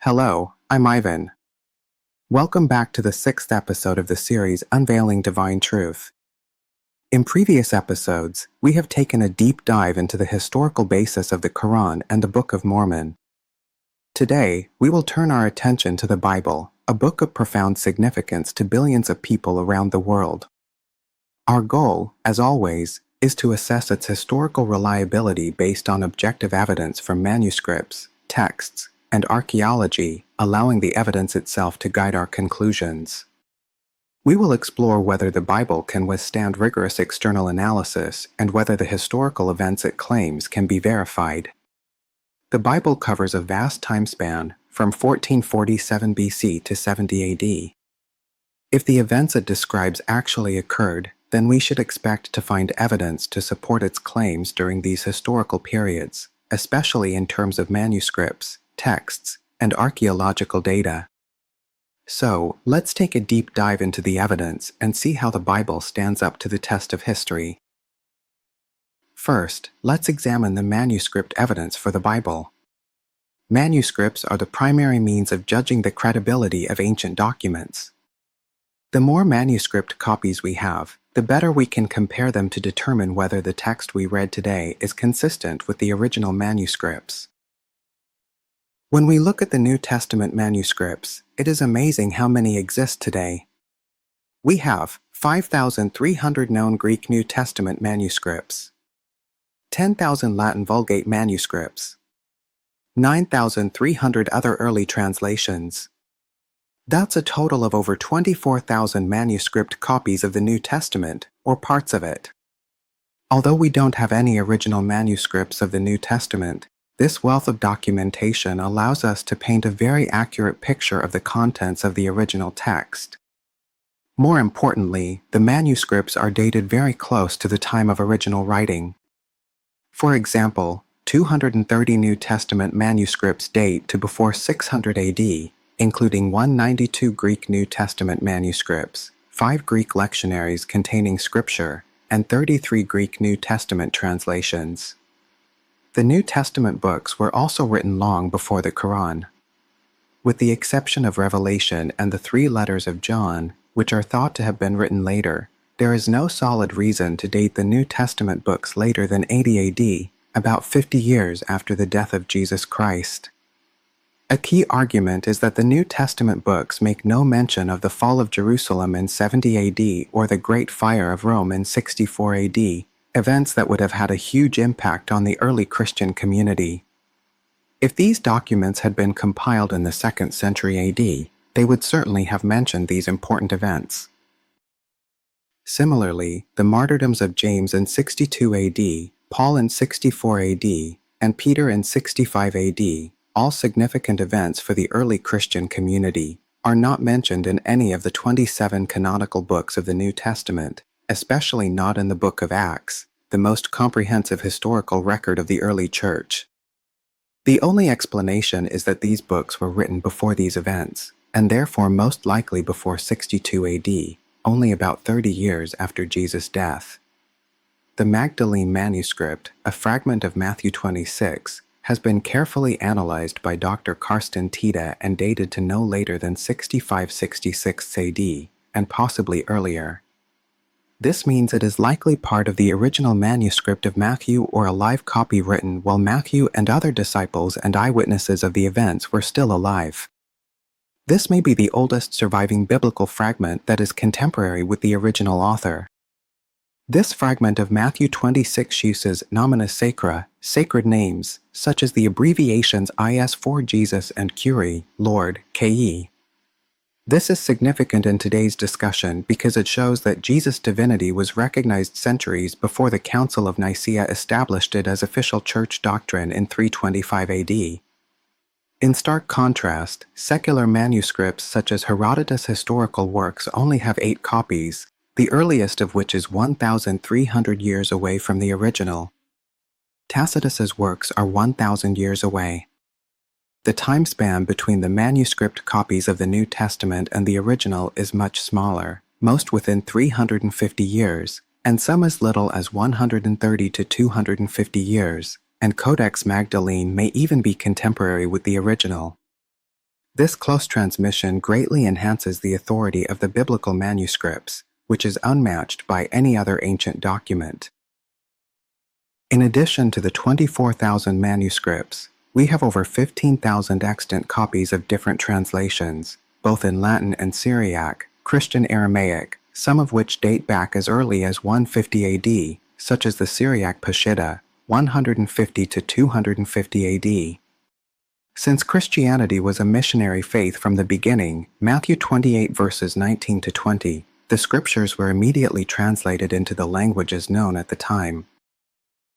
Hello, I'm Ivan. Welcome back to the 6th episode of the series Unveiling Divine Truth. In previous episodes, we have taken a deep dive into the historical basis of the Quran and the Book of Mormon. Today, we will turn our attention to the Bible, a book of profound significance to billions of people around the world. Our goal, as always, is to assess its historical reliability based on objective evidence from manuscripts, texts, and archaeology, allowing the evidence itself to guide our conclusions. We will explore whether the Bible can withstand rigorous external analysis and whether the historical events it claims can be verified. The Bible covers a vast time span from 1447 BC to 70 AD. If the events it describes actually occurred, then we should expect to find evidence to support its claims during these historical periods, especially in terms of manuscripts, texts, and archaeological data. So, let's take a deep dive into the evidence and see how the Bible stands up to the test of history. First, let's examine the manuscript evidence for the Bible. Manuscripts are the primary means of judging the credibility of ancient documents. The more manuscript copies we have, the better we can compare them to determine whether the text we read today is consistent with the original manuscripts. When we look at the New Testament manuscripts, it is amazing how many exist today. We have 5,300 known Greek New Testament manuscripts, 10,000 Latin Vulgate manuscripts, 9,300 other early translations. That's a total of over 24,000 manuscript copies of the New Testament, or parts of it. Although we don't have any original manuscripts of the New Testament, this wealth of documentation allows us to paint a very accurate picture of the contents of the original text. More importantly, the manuscripts are dated very close to the time of original writing. For example, 230 New Testament manuscripts date to before 600 AD, including 192 Greek New Testament manuscripts, 5 Greek lectionaries containing scripture, and 33 Greek New Testament translations. The New Testament books were also written long before the Quran. With the exception of Revelation and the 3 letters of John, which are thought to have been written later, there is no solid reason to date the New Testament books later than 80 AD, about 50 years after the death of Jesus Christ. A key argument is that the New Testament books make no mention of the fall of Jerusalem in 70 AD or the Great Fire of Rome in 64 AD, events that would have had a huge impact on the early Christian community. If these documents had been compiled in the 2nd century AD, they would certainly have mentioned these important events. Similarly, the martyrdoms of James in 62 AD, Paul in 64 AD, and Peter in 65 AD, all significant events for the early Christian community, are not mentioned in any of the 27 canonical books of the New Testament, especially not in the Book of Acts, the most comprehensive historical record of the early church. The only explanation is that these books were written before these events, and therefore most likely before 62 AD, only about 30 years after Jesus' death. The Magdalene manuscript, a fragment of Matthew 26, has been carefully analyzed by Dr. Karsten Tida and dated to no later than 65-66 AD, and possibly earlier. This means it is likely part of the original manuscript of Matthew or a live copy written while Matthew and other disciples and eyewitnesses of the events were still alive. This may be the oldest surviving biblical fragment that is contemporary with the original author. This fragment of Matthew 26 uses nomina sacra, sacred names, such as the abbreviations IS for Jesus and Kyrie, Lord, KE. This is significant in today's discussion because it shows that Jesus' divinity was recognized centuries before the Council of Nicaea established it as official church doctrine in 325 AD. In stark contrast, secular manuscripts such as Herodotus' historical works only have 8 copies, the earliest of which is 1,300 years away from the original. Tacitus's works are 1,000 years away. The time span between the manuscript copies of the New Testament and the original is much smaller, most within 350 years, and some as little as 130 to 250 years, and Codex Magdalene may even be contemporary with the original. This close transmission greatly enhances the authority of the biblical manuscripts, which is unmatched by any other ancient document. In addition to the 24,000 manuscripts, we have over 15,000 extant copies of different translations, both in Latin and Syriac, Christian Aramaic, some of which date back as early as 150 AD, such as the Syriac Peshitta, 150 to 250 AD. Since Christianity was a missionary faith from the beginning, Matthew 28 verses 19 to 20, the scriptures were immediately translated into the languages known at the time.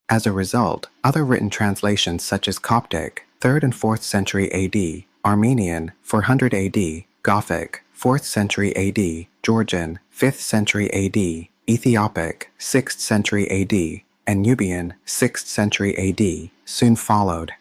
As a result, other written translations such as Coptic, 3rd and 4th century AD, Armenian, 400 AD, Gothic, 4th century AD, Georgian, 5th century AD, Ethiopic, 6th century AD, and Nubian, 6th century AD, soon followed.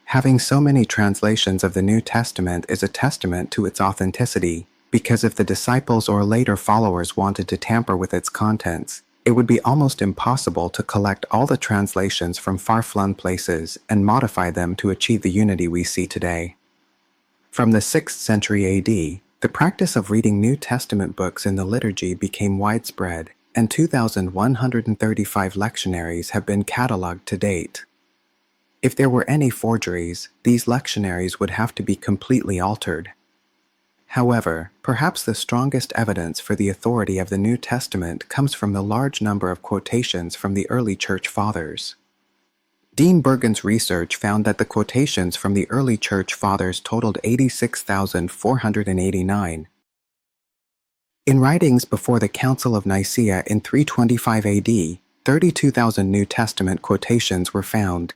Having so many translations of the New Testament is a testament to its authenticity, because if the disciples or later followers wanted to tamper with its contents, it would be almost impossible to collect all the translations from far-flung places and modify them to achieve the unity we see today. From the 6th century AD, the practice of reading New Testament books in the liturgy became widespread, and 2,135 lectionaries have been catalogued to date. If there were any forgeries, these lectionaries would have to be completely altered. However, perhaps the strongest evidence for the authority of the New Testament comes from the large number of quotations from the early Church Fathers. Dean Bergen's research found that the quotations from the early Church Fathers totaled 86,489. In writings before the Council of Nicaea in 325 AD, 32,000 New Testament quotations were found.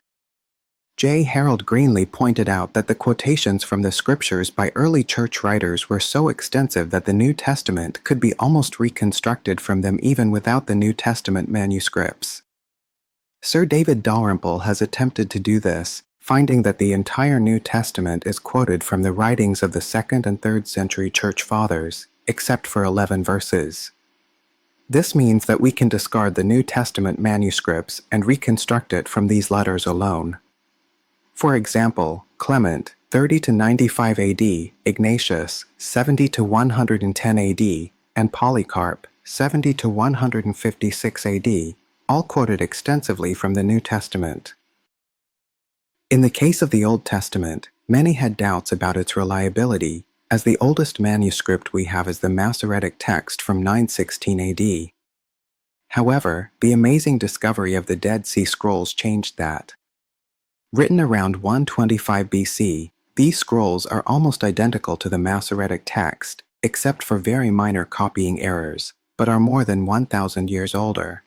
J. Harold Greenlee pointed out that the quotations from the scriptures by early church writers were so extensive that the New Testament could be almost reconstructed from them even without the New Testament manuscripts. Sir David Dalrymple has attempted to do this, finding that the entire New Testament is quoted from the writings of the 2nd and 3rd century Church Fathers, except for 11 verses. This means that we can discard the New Testament manuscripts and reconstruct it from these letters alone. For example, Clement, 30 to 95 AD, Ignatius, 70 to 110 AD, and Polycarp, 70 to 156 AD, all quoted extensively from the New Testament. In the case of the Old Testament, many had doubts about its reliability, as the oldest manuscript we have is the Masoretic text from 916 AD. However, the amazing discovery of the Dead Sea Scrolls changed that. Written around 125 BC, these scrolls are almost identical to the Masoretic text, except for very minor copying errors, but are more than 1,000 years older.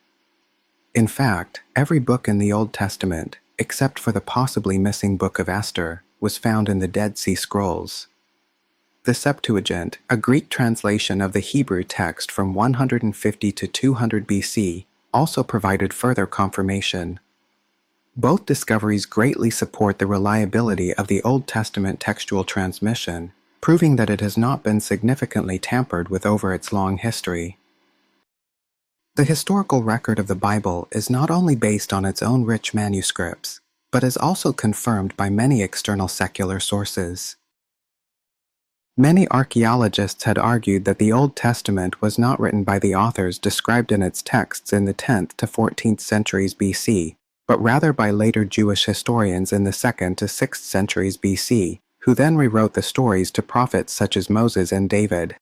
In fact, every book in the Old Testament, except for the possibly missing Book of Esther, was found in the Dead Sea Scrolls. The Septuagint, a Greek translation of the Hebrew text from 150 to 200 BC, also provided further confirmation. Both discoveries greatly support the reliability of the Old Testament textual transmission, proving that it has not been significantly tampered with over its long history. The historical record of the Bible is not only based on its own rich manuscripts, but is also confirmed by many external secular sources. Many archaeologists had argued that the Old Testament was not written by the authors described in its texts in the 10th to 14th centuries BC, but rather by later Jewish historians in the 2nd to 6th centuries BC, who then rewrote the stories to prophets such as Moses and David.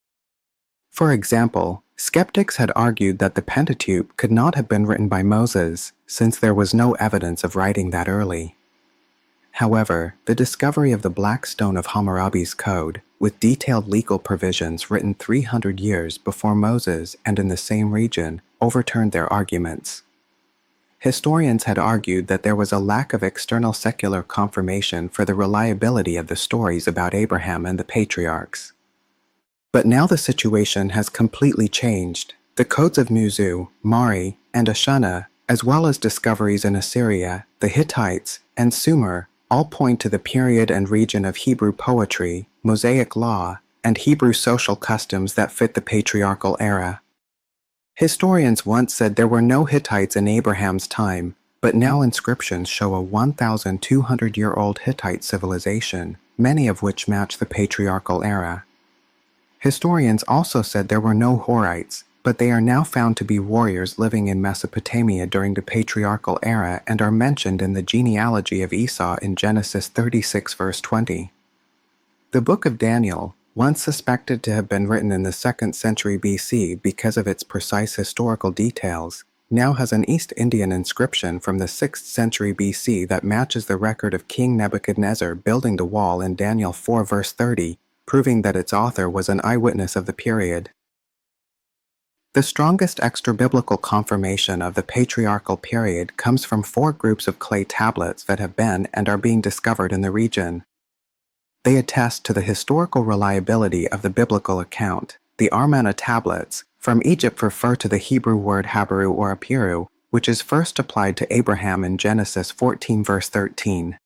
For example, skeptics had argued that the Pentateuch could not have been written by Moses, since there was no evidence of writing that early. However, the discovery of the Black Stone of Hammurabi's Code, with detailed legal provisions written 300 years before Moses and in the same region, overturned their arguments. Historians had argued that there was a lack of external secular confirmation for the reliability of the stories about Abraham and the patriarchs. But now the situation has completely changed. The codes of Muzu, Mari, and Ashana, as well as discoveries in Assyria, the Hittites, and Sumer, all point to the period and region of Hebrew poetry, Mosaic law, and Hebrew social customs that fit the patriarchal era. Historians once said there were no Hittites in Abraham's time, but now inscriptions show a 1,200-year-old Hittite civilization, many of which match the patriarchal era. Historians also said there were no Horites, but they are now found to be warriors living in Mesopotamia during the patriarchal era and are mentioned in the genealogy of Esau in Genesis 36 verse 20. The Book of Daniel, once suspected to have been written in the 2nd century BC because of its precise historical details, now has an East Indian inscription from the 6th century BC that matches the record of King Nebuchadnezzar building the wall in Daniel 4 verse 30, proving that its author was an eyewitness of the period. The strongest extra-biblical confirmation of the patriarchal period comes from 4 groups of clay tablets that have been and are being discovered in the region. They attest to the historical reliability of the biblical account. The Amarna tablets from Egypt refer to the Hebrew word Habaru or Apiru, which is first applied to Abraham in Genesis 14 verse 13.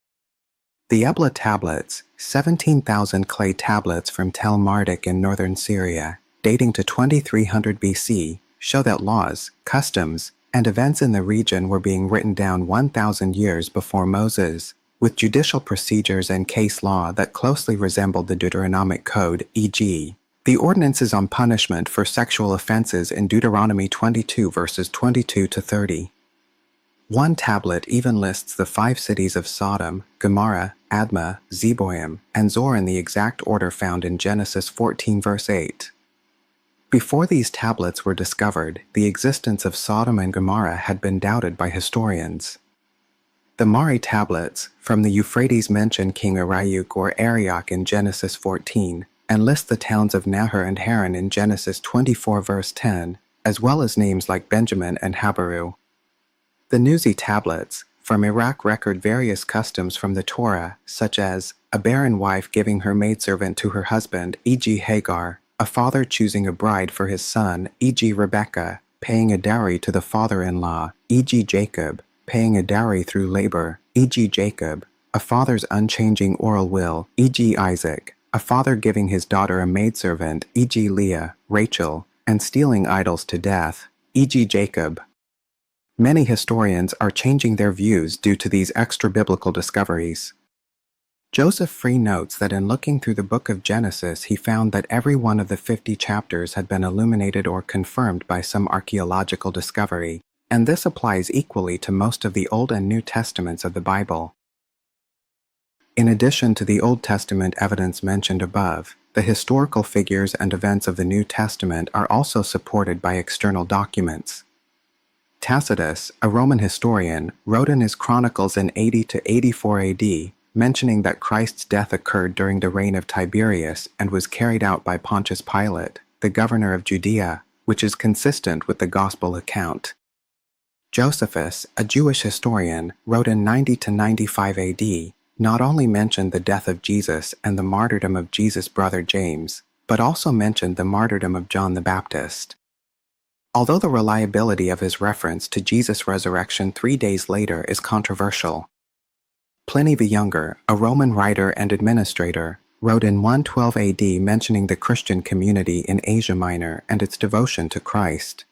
The Ebla tablets, 17,000 clay tablets from Tel Marduk in northern Syria, dating to 2300 BC, show that laws, customs, and events in the region were being written down 1,000 years before Moses, with judicial procedures and case law that closely resembled the Deuteronomic Code, e.g., the ordinances on punishment for sexual offenses in Deuteronomy 22 verses 22 to 30. One tablet even lists the 5 cities of Sodom, Gomorrah, Admah, Zeboim, and Zor in the exact order found in Genesis 14 verse 8. Before these tablets were discovered, the existence of Sodom and Gomorrah had been doubted by historians. The Mari tablets, from the Euphrates mention King Arioch or Arioch in Genesis 14, and list the towns of Nahor and Haran in Genesis 24 verse 10, as well as names like Benjamin and Habaru. The Nuzi tablets, from Iraq record various customs from the Torah, such as a barren wife giving her maidservant to her husband, e.g. Hagar, a father choosing a bride for his son, e.g. Rebekah, paying a dowry to the father-in-law, e.g. Jacob, paying a dowry through labor, e.g. Jacob, a father's unchanging oral will, e.g. Isaac, a father giving his daughter a maidservant, e.g. Leah, Rachel, and stealing idols to death, e.g. Jacob. Many historians are changing their views due to these extra-biblical discoveries. Joseph Free notes that in looking through the book of Genesis he found that every one of the 50 chapters had been illuminated or confirmed by some archaeological discovery, and this applies equally to most of the Old and New Testaments of the Bible. In addition to the Old Testament evidence mentioned above, the historical figures and events of the New Testament are also supported by external documents. Tacitus, a Roman historian, wrote in his Chronicles in 80 to 84 AD, mentioning that Christ's death occurred during the reign of Tiberius and was carried out by Pontius Pilate, the governor of Judea, which is consistent with the Gospel account. Josephus, a Jewish historian, wrote in 90 to 95 AD, not only mentioned the death of Jesus and the martyrdom of Jesus' brother James, but also mentioned the martyrdom of John the Baptist. Although the reliability of his reference to Jesus' resurrection 3 days later is controversial, Pliny the Younger, a Roman writer and administrator, wrote in 112 AD mentioning the Christian community in Asia Minor and its devotion to Christ.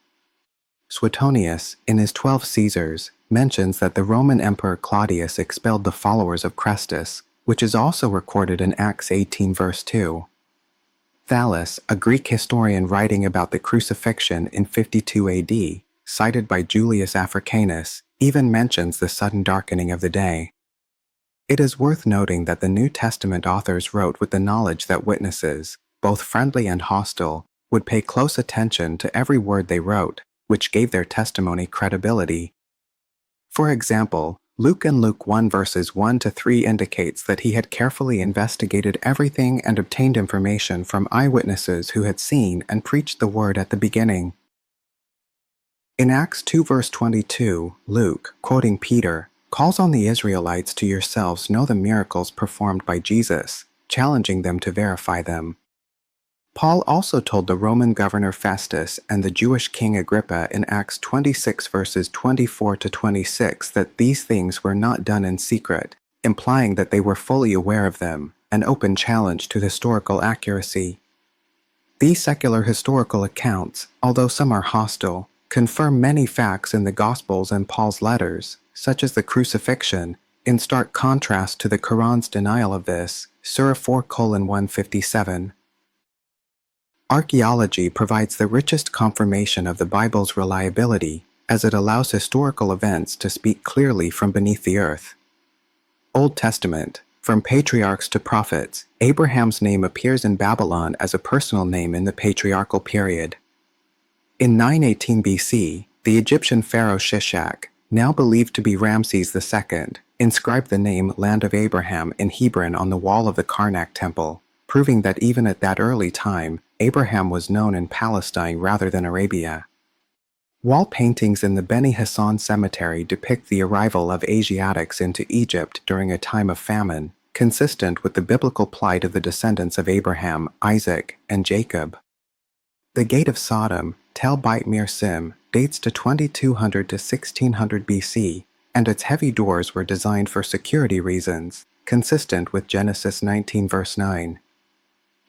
Suetonius, in his 12 Caesars, mentions that the Roman Emperor Claudius expelled the followers of Chrestus, which is also recorded in Acts 18 verse 2. Thallus, a Greek historian writing about the crucifixion in 52 AD, cited by Julius Africanus, even mentions the sudden darkening of the day. It is worth noting that the New Testament authors wrote with the knowledge that witnesses, both friendly and hostile, would pay close attention to every word they wrote, which gave their testimony credibility. For example, Luke in Luke 1 verses 1 to 3 indicates that he had carefully investigated everything and obtained information from eyewitnesses who had seen and preached the word at the beginning. In Acts 2 verse 22, Luke, quoting Peter, calls on the Israelites to yourselves know the miracles performed by Jesus, challenging them to verify them. Paul also told the Roman governor Festus and the Jewish king Agrippa in Acts 26 verses 24 to 26 that these things were not done in secret, implying that they were fully aware of them, an open challenge to historical accuracy. These secular historical accounts, although some are hostile, confirm many facts in the Gospels and Paul's letters, such as the crucifixion, in stark contrast to the Quran's denial of this, Surah 4:157. Archaeology provides the richest confirmation of the Bible's reliability, as it allows historical events to speak clearly from beneath the earth. Old Testament. From patriarchs to prophets, Abraham's name appears in Babylon as a personal name in the patriarchal period. In 918 BC, the Egyptian pharaoh Shishak, now believed to be Ramses II, inscribed the name Land of Abraham in Hebron on the wall of the Karnak temple, proving that even at that early time, Abraham was known in Palestine rather than Arabia. Wall paintings in the Beni Hassan cemetery depict the arrival of Asiatics into Egypt during a time of famine, consistent with the biblical plight of the descendants of Abraham, Isaac, and Jacob. The Gate of Sodom, Tel Beit Mirsim, dates to 2200 to 1600 BC, and its heavy doors were designed for security reasons, consistent with Genesis 19 verse 9.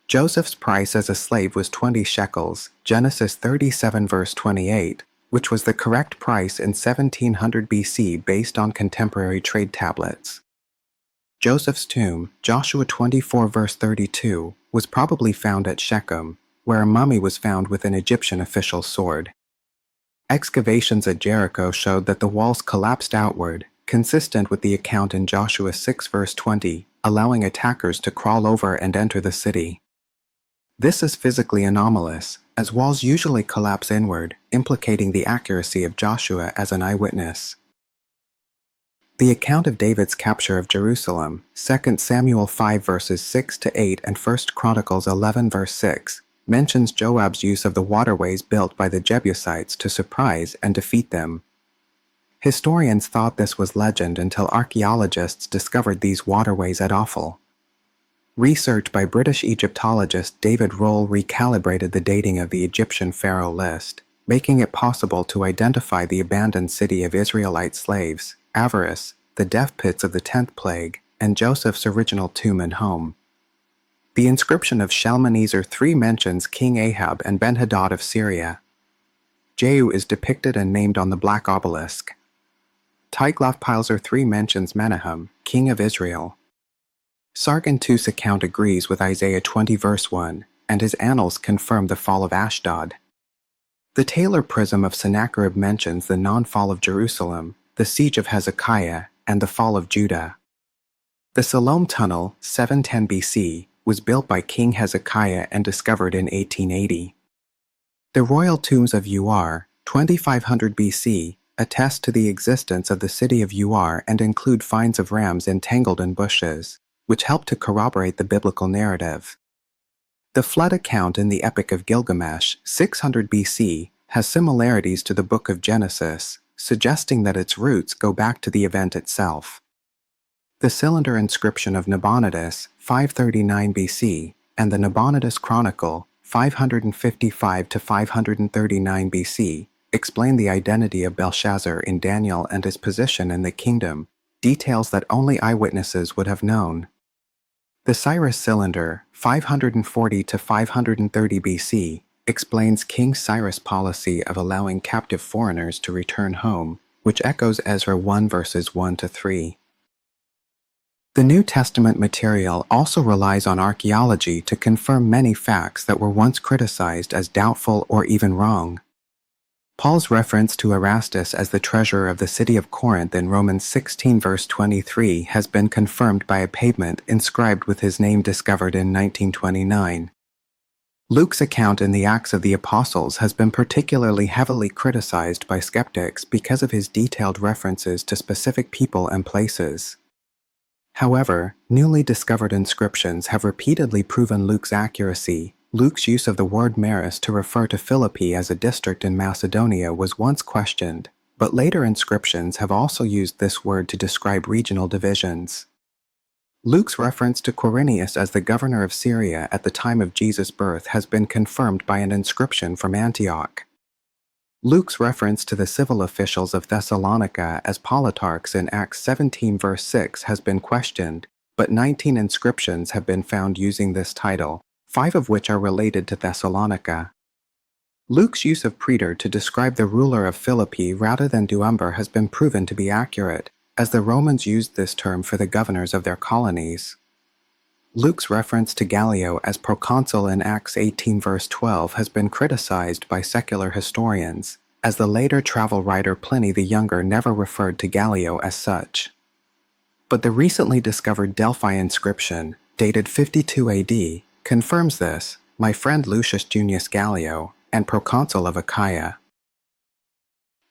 Joseph's price as a slave was 20 shekels, Genesis 37 verse 28, which was the correct price in 1700 BC based on contemporary trade tablets. Joseph's tomb, Joshua 24 verse 32, was probably found at Shechem, where a mummy was found with an Egyptian official's sword. Excavations at Jericho showed that the walls collapsed outward, consistent with the account in Joshua 6 verse 20, allowing attackers to crawl over and enter the city. This is physically anomalous, as walls usually collapse inward, implicating the accuracy of Joshua as an eyewitness. The account of David's capture of Jerusalem, 2 Samuel 5 verses 6 to 8 and 1 Chronicles 11 verse 6, mentions Joab's use of the waterways built by the Jebusites to surprise and defeat them. Historians thought this was legend until archaeologists discovered these waterways at Ophel. Research by British Egyptologist David Roll recalibrated the dating of the Egyptian pharaoh list, making it possible to identify the abandoned city of Israelite slaves, Avaris, the death pits of the 10th plague, and Joseph's original tomb and home. The inscription of Shalmaneser III mentions King Ahab and Ben-Hadad of Syria. Jehu is depicted and named on the Black Obelisk. Tiglath-Pileser III mentions Menahem, king of Israel. Sargon II's account agrees with Isaiah 20 verse 1, and his annals confirm the fall of Ashdod. The Taylor Prism of Sennacherib mentions the non-fall of Jerusalem, the siege of Hezekiah, and the fall of Judah. The Siloam Tunnel, 710 BC, was built by King Hezekiah and discovered in 1880. The royal tombs of Ur, 2500 BC, attest to the existence of the city of Ur and include finds of rams entangled in bushes, which help to corroborate the biblical narrative. The flood account in the Epic of Gilgamesh, 600 BC, has similarities to the Book of Genesis, suggesting that its roots go back to the event itself. The cylinder inscription of Nabonidus, 539 BC, and the Nabonidus Chronicle, 555 to 539 BC, explain the identity of Belshazzar in Daniel and his position in the kingdom, details that only eyewitnesses would have known. The Cyrus cylinder, 540 to 530 BC, explains King Cyrus' policy of allowing captive foreigners to return home, which echoes Ezra 1 verses 1 to 3. The New Testament material also relies on archaeology to confirm many facts that were once criticized as doubtful or even wrong. Paul's reference to Erastus as the treasurer of the city of Corinth in Romans 16 verse 23 has been confirmed by a pavement inscribed with his name discovered in 1929. Luke's account in the Acts of the Apostles has been particularly heavily criticized by skeptics because of his detailed references to specific people and places. However, newly discovered inscriptions have repeatedly proven Luke's accuracy. Luke's use of the word Maris to refer to Philippi as a district in Macedonia was once questioned, but later inscriptions have also used this word to describe regional divisions. Luke's reference to Quirinius as the governor of Syria at the time of Jesus' birth has been confirmed by an inscription from Antioch. Luke's reference to the civil officials of Thessalonica as politarchs in Acts 17 verse 6 has been questioned, but 19 inscriptions have been found using this title, 5 of which are related to Thessalonica. Luke's use of praetor to describe the ruler of Philippi rather than duumvir has been proven to be accurate, as the Romans used this term for the governors of their colonies. Luke's reference to Gallio as proconsul in Acts 18 verse 12 has been criticized by secular historians, as the later travel writer Pliny the Younger never referred to Gallio as such. But the recently discovered Delphi inscription, dated 52 AD, confirms this, my friend Lucius Junius Gallio, and proconsul of Achaia.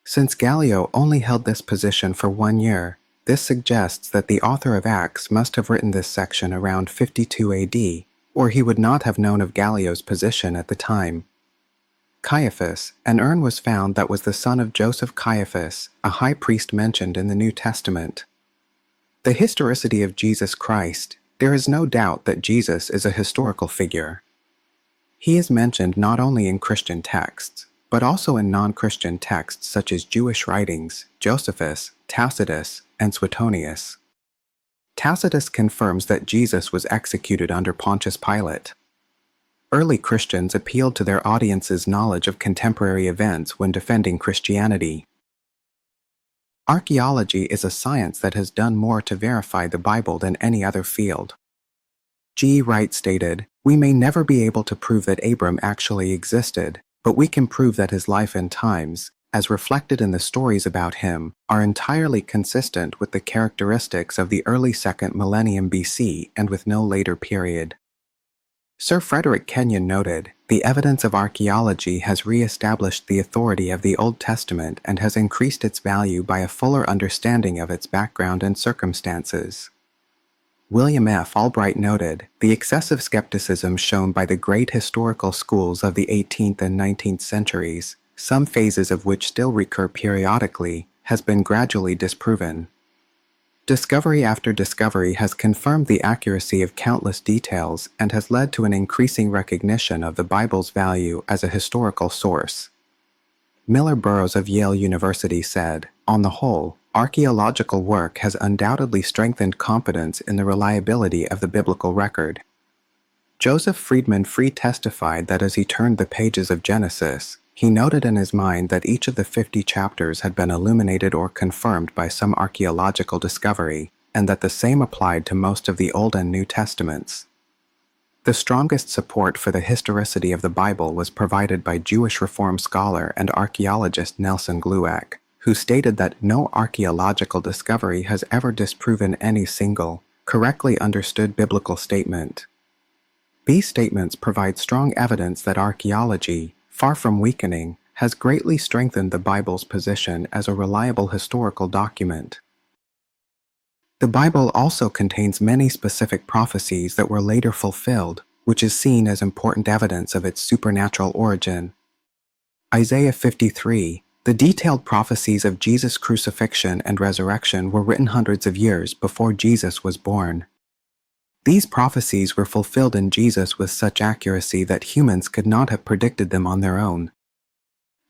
Since Gallio only held this position for 1 year, this suggests that the author of Acts must have written this section around 52 AD, or he would not have known of Gallio's position at the time. Caiaphas, an urn was found that was the son of Joseph Caiaphas, a high priest mentioned in the New Testament. The historicity of Jesus Christ, there is no doubt that Jesus is a historical figure. He is mentioned not only in Christian texts, but also in non-Christian texts such as Jewish writings, Josephus, Tacitus, and Suetonius. Tacitus confirms that Jesus was executed under Pontius Pilate. Early Christians appealed to their audience's knowledge of contemporary events when defending Christianity. Archaeology is a science that has done more to verify the Bible than any other field. G. Wright stated, "We may never be able to prove that Abram actually existed, but we can prove that his life and times, as reflected in the stories about him, are entirely consistent with the characteristics of the early 2nd millennium BC and with no later period." Sir Frederick Kenyon noted, "The evidence of archaeology has re-established the authority of the Old Testament and has increased its value by a fuller understanding of its background and circumstances." William F. Albright noted, "The excessive skepticism shown by the great historical schools of the 18th and 19th centuries, some phases of which still recur periodically, has been gradually disproven. Discovery after discovery has confirmed the accuracy of countless details and has led to an increasing recognition of the Bible's value as a historical source." Miller Burrows of Yale University said, "On the whole, archaeological work has undoubtedly strengthened confidence in the reliability of the biblical record." Joseph Friedman Free testified that as he turned the pages of Genesis, he noted in his mind that each of the 50 chapters had been illuminated or confirmed by some archaeological discovery, and that the same applied to most of the Old and New Testaments. The strongest support for the historicity of the Bible was provided by Jewish Reform scholar and archaeologist Nelson Glueck, who stated that no archaeological discovery has ever disproven any single, correctly understood biblical statement. These statements provide strong evidence that archaeology, far from weakening, has greatly strengthened the Bible's position as a reliable historical document. The Bible also contains many specific prophecies that were later fulfilled, which is seen as important evidence of its supernatural origin. Isaiah 53, the detailed prophecies of Jesus' crucifixion and resurrection were written hundreds of years before Jesus was born. These prophecies were fulfilled in Jesus with such accuracy that humans could not have predicted them on their own.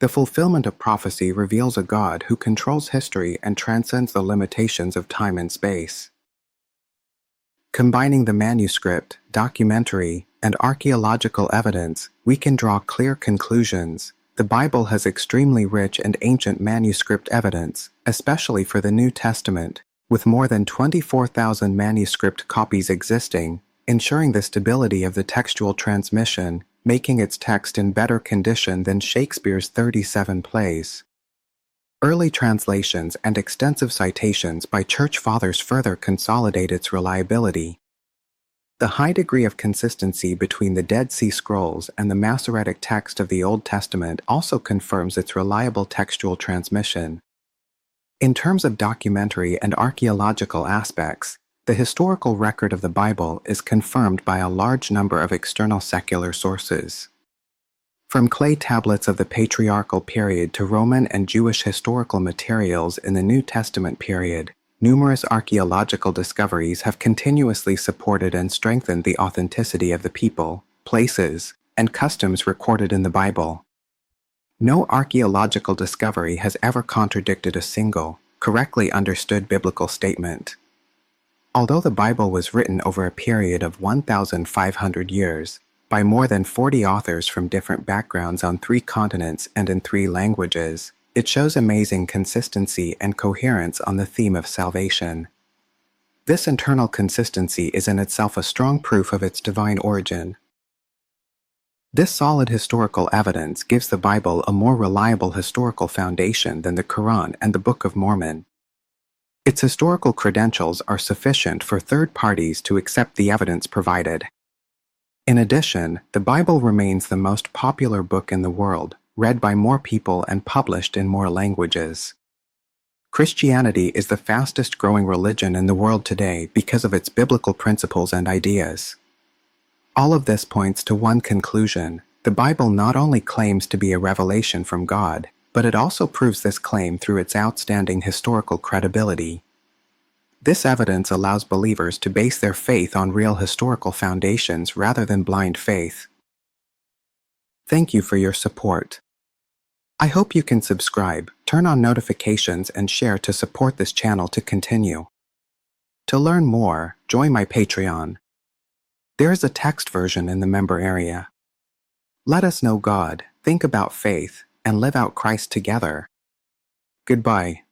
The fulfillment of prophecy reveals a God who controls history and transcends the limitations of time and space. Combining the manuscript, documentary, and archaeological evidence, we can draw clear conclusions. The Bible has extremely rich and ancient manuscript evidence, especially for the New Testament, with more than 24,000 manuscript copies existing, ensuring the stability of the textual transmission, making its text in better condition than Shakespeare's 37 plays. Early translations and extensive citations by church fathers further consolidate its reliability. The high degree of consistency between the Dead Sea Scrolls and the Masoretic text of the Old Testament also confirms its reliable textual transmission. In terms of documentary and archaeological aspects, the historical record of the Bible is confirmed by a large number of external secular sources. From clay tablets of the patriarchal period to Roman and Jewish historical materials in the New Testament period, numerous archaeological discoveries have continuously supported and strengthened the authenticity of the people, places, and customs recorded in the Bible. No archaeological discovery has ever contradicted a single, correctly understood biblical statement. Although the Bible was written over a period of 1,500 years, by more than 40 authors from different backgrounds on 3 continents and in 3 languages, It shows amazing consistency and coherence on the theme of salvation. This internal consistency is in itself a strong proof of its divine origin. This solid historical evidence gives the Bible a more reliable historical foundation than the Quran and the Book of Mormon. Its historical credentials are sufficient for third parties to accept the evidence provided. In addition, the Bible remains the most popular book in the world, read by more people and published in more languages. Christianity is the fastest growing religion in the world today because of its biblical principles and ideas. All of this points to one conclusion: the Bible not only claims to be a revelation from God, but it also proves this claim through its outstanding historical credibility. This evidence allows believers to base their faith on real historical foundations rather than blind faith. Thank you for your support. I hope you can subscribe, turn on notifications, and share to support this channel to continue. To learn more, join my Patreon. There is a text version in the member area. Let us know God, think about faith, and live out Christ together. Goodbye.